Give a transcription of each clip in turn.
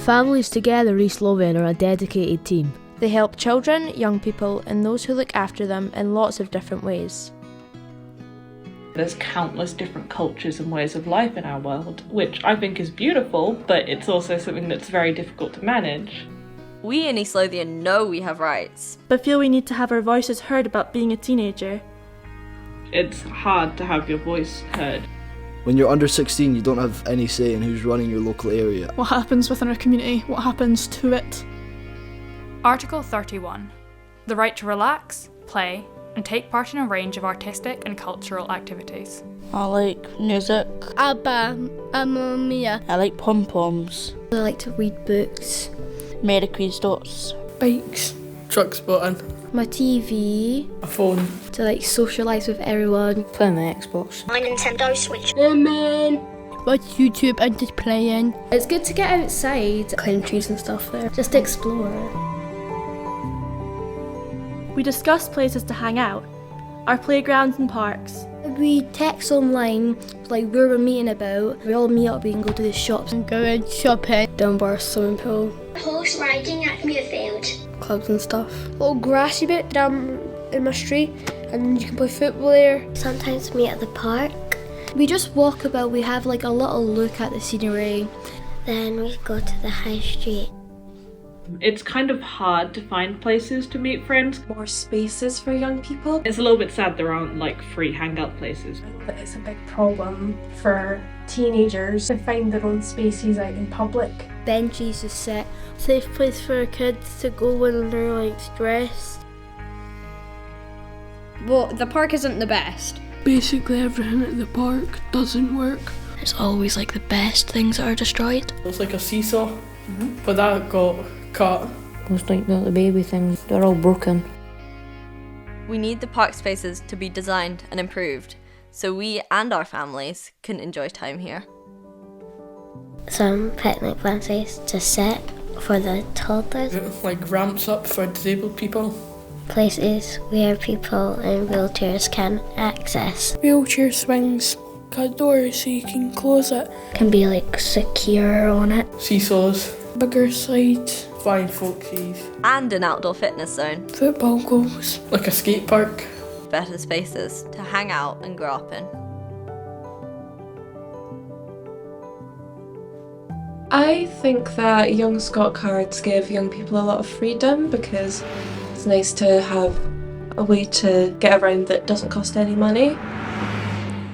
Families Together East Lothian are a dedicated team. They help children, young people and those who look after them in lots of different ways. There's countless different cultures and ways of life in our world, which I think is beautiful, but it's also something that's very difficult to manage. We in East Lothian know we have rights, but feel we need to have our voices heard about being a teenager. It's hard to have your voice heard. When you're under 16, you don't have any say in who's running your local area. What happens within our community? What happens to it? Article 31. The right to relax, play, and take part in a range of artistic and cultural activities. I like music. ABBA, Mamma Mia. I like pom-poms. I like to read books. Merry Christos. Bikes. Truck spotting. My TV. A phone. To like socialise with everyone. Play on my Xbox. My Nintendo Switch. Man. Watch YouTube and just playing. It's good to get outside. Climb trees and stuff there. Just explore. We discuss places to hang out, our playgrounds and parks. We text online, like where we're meeting about. We all meet up, we can go to the shops and go and shopping. Dunbar swimming pool. Horse riding at Muirfield. Clubs and stuff. Little grassy bit down in my street and you can play football there. Sometimes meet at the park. We just walk about, we have like a little look at the scenery. Then we go to the high street. It's kind of hard to find places to meet friends. More spaces for young people. It's a little bit sad there aren't like free hangout places. But it's a big problem for teenagers to find their own spaces out in public. Benches to sit. Safe place for kids to go when they're like stressed. Well, the park isn't the best. Basically everything at the park doesn't work. It's always like the best things that are destroyed. It's like a seesaw, but that got cut. It's like the baby things, they're all broken. We need the park spaces to be designed and improved so we and our families can enjoy time here. Some picnic benches to sit for the toddlers. Like ramps up for disabled people. Places where people in wheelchairs can access. Wheelchair swings, got doors so you can close it. Can be like secure on it. Seesaws. Bigger slides. Fine folksies. And an outdoor fitness zone. Football goals. Like a skate park. Better spaces to hang out and grow up in. I think that Young Scot cards give young people a lot of freedom because it's nice to have a way to get around that doesn't cost any money.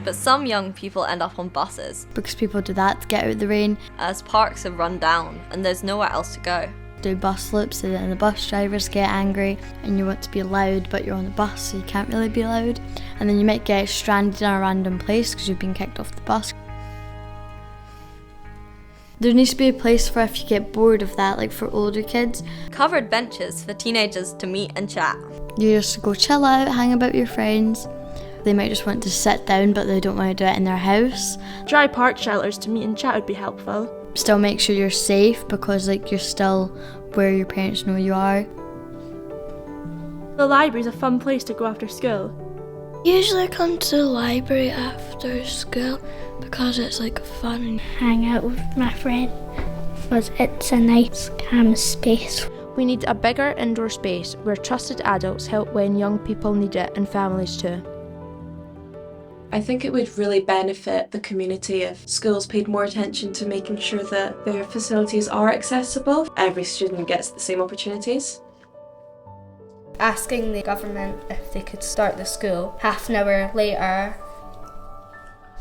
But some young people end up on buses. Because people do that to get out of the rain. As parks are run down and there's nowhere else to go. Do bus loops and then the bus drivers get angry and you want to be loud but you're on the bus so you can't really be loud. And then you might get stranded in a random place because you've been kicked off the bus. There needs to be a place for if you get bored of that, like for older kids. Covered benches for teenagers to meet and chat. You just go chill out, hang about with your friends. They might just want to sit down but they don't want to do it in their house. Dry park shelters to meet and chat would be helpful. Still make sure you're safe because like you're still where your parents know you are. The library's a fun place to go after school. Usually I come to the library after school because it's like fun. Hang out with my friend because it's a nice calm space. We need a bigger indoor space where trusted adults help when young people need it and families too. I think it would really benefit the community if schools paid more attention to making sure that their facilities are accessible. Every student gets the same opportunities. Asking the government if they could start the school half an hour later.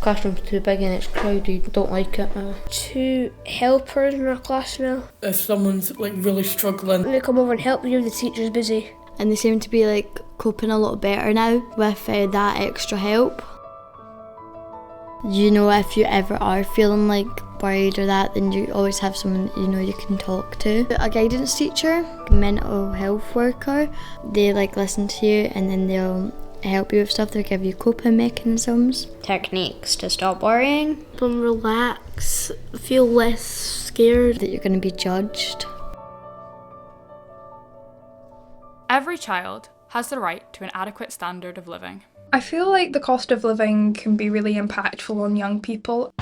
Classroom's too big and it's crowded, don't like it. 2 helpers in our class now. If someone's like really struggling, they come over and help you if the teacher's busy. And they seem to be like coping a lot better now with that extra help. You know, if you ever are feeling like worried or that, then you always have someone you know you can talk to. A guidance teacher, mental health worker, they like listen to you and then they'll help you with stuff. They'll give you coping mechanisms. Techniques to stop worrying. Relax, feel less scared that you're going to be judged. Every child has the right to an adequate standard of living. I feel like the cost of living can be really impactful on young people.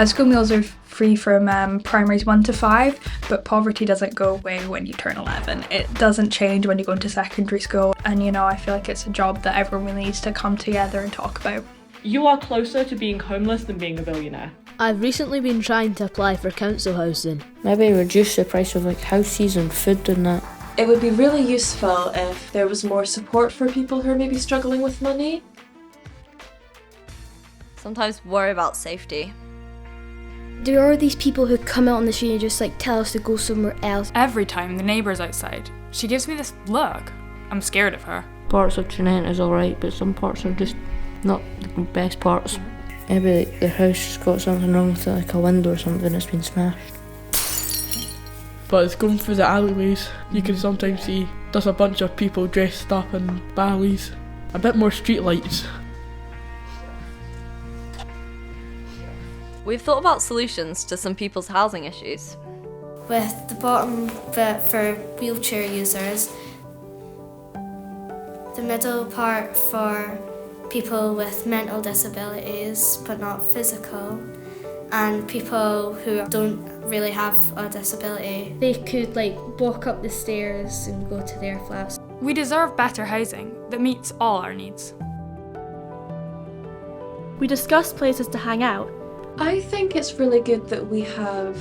School meals are free from primaries 1 to 5, but poverty doesn't go away when you turn 11. It doesn't change when you go into secondary school, and I feel like it's a job that everyone really needs to come together and talk about. You are closer to being homeless than being a billionaire. I've recently been trying to apply for council housing. Maybe reduce the price of houses and food and that. It would be really useful if there was more support for people who are maybe struggling with money. Sometimes worry about safety. There are these people who come out on the street and just tell us to go somewhere else. Every time the neighbour's outside, she gives me this look. I'm scared of her. Parts of Tranent is alright, but some parts are just not the best parts. Maybe the house has got something wrong with it, a window or something that's been smashed. But it's going through the alleyways. You can sometimes see there's a bunch of people dressed up in valleys. A bit more street lights. We've thought about solutions to some people's housing issues. With the bottom bit for wheelchair users, the middle part for people with mental disabilities but not physical, and people who don't really have a disability. They could walk up the stairs and go to their flats. We deserve better housing that meets all our needs. We discussed places to hang out. I think it's really good that we have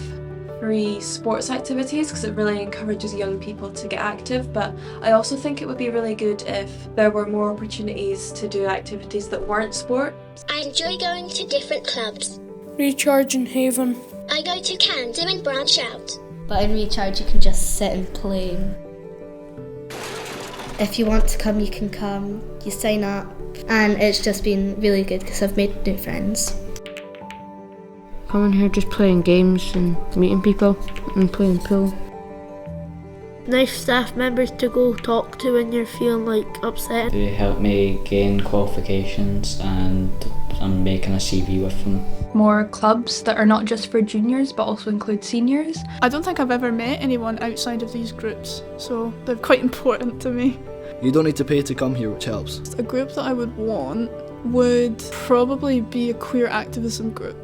free sports activities because it really encourages young people to get active, but I also think it would be really good if there were more opportunities to do activities that weren't sport. I enjoy going to different clubs. Recharge in Haven. I go to Camden and branch out. But in Recharge you can just sit and play. If you want to come, you can come. You sign up, and it's just been really good because I've made new friends. Coming here just playing games and meeting people and playing pool. Nice staff members to go talk to when you're feeling upset. They help me gain qualifications and I'm making a CV with them. More clubs that are not just for juniors but also include seniors. I don't think I've ever met anyone outside of these groups, so they're quite important to me. You don't need to pay to come here, which helps. A group that I would want would probably be a queer activism group.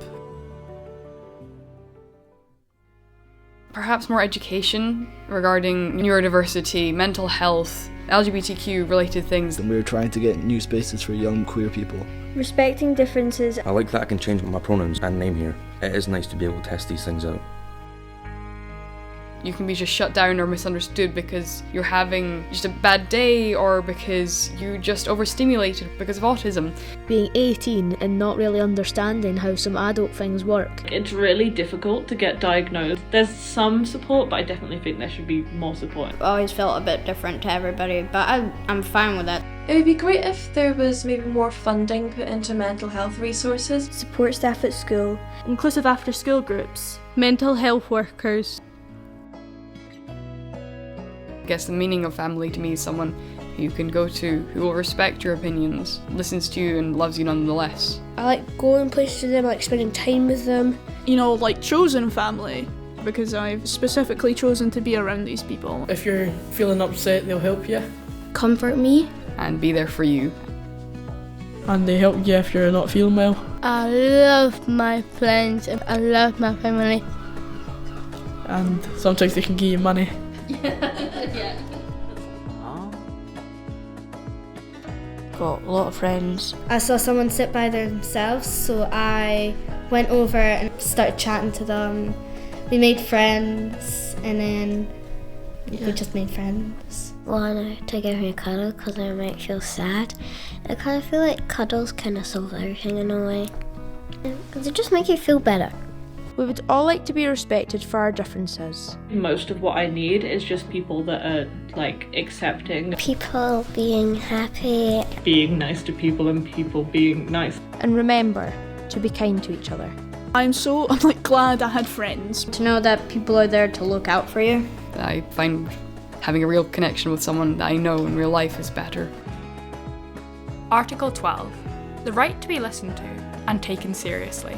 Perhaps more education regarding neurodiversity, mental health, LGBTQ related things. And we're trying to get new spaces for young queer people. Respecting differences. I like that I can change my pronouns and name here. It is nice to be able to test these things out. You can be just shut down or misunderstood because you're having just a bad day or because you just overstimulated because of autism. Being 18 and not really understanding how some adult things work. It's really difficult to get diagnosed. There's some support, but I definitely think there should be more support. I always felt a bit different to everybody, but I'm fine with that. It would be great if there was maybe more funding put into mental health resources. Support staff at school. Inclusive after school groups. Mental health workers. I guess the meaning of family to me is someone who you can go to, who will respect your opinions, listens to you and loves you nonetheless. I like going places with them, I like spending time with them. Chosen family, because I've specifically chosen to be around these people. If you're feeling upset, they'll help you. Comfort me. And be there for you. And they help you if you're not feeling well. I love my friends and I love my family. And sometimes they can give you money. Yeah. Got a lot of friends. I saw someone sit by themselves, so I went over and started chatting to them. We made friends, and then we just made friends. Want to give me a cuddle because I might feel sad. I kind of feel like cuddles kind of solve everything in a way. Because they just make you feel better. We would all like to be respected for our differences. Most of what I need is just people that are accepting. People being happy. Being nice to people and people being nice. And remember to be kind to each other. I'm glad I had friends. To know that people are there to look out for you. I find having a real connection with someone that I know in real life is better. Article 12. The right to be listened to and taken seriously.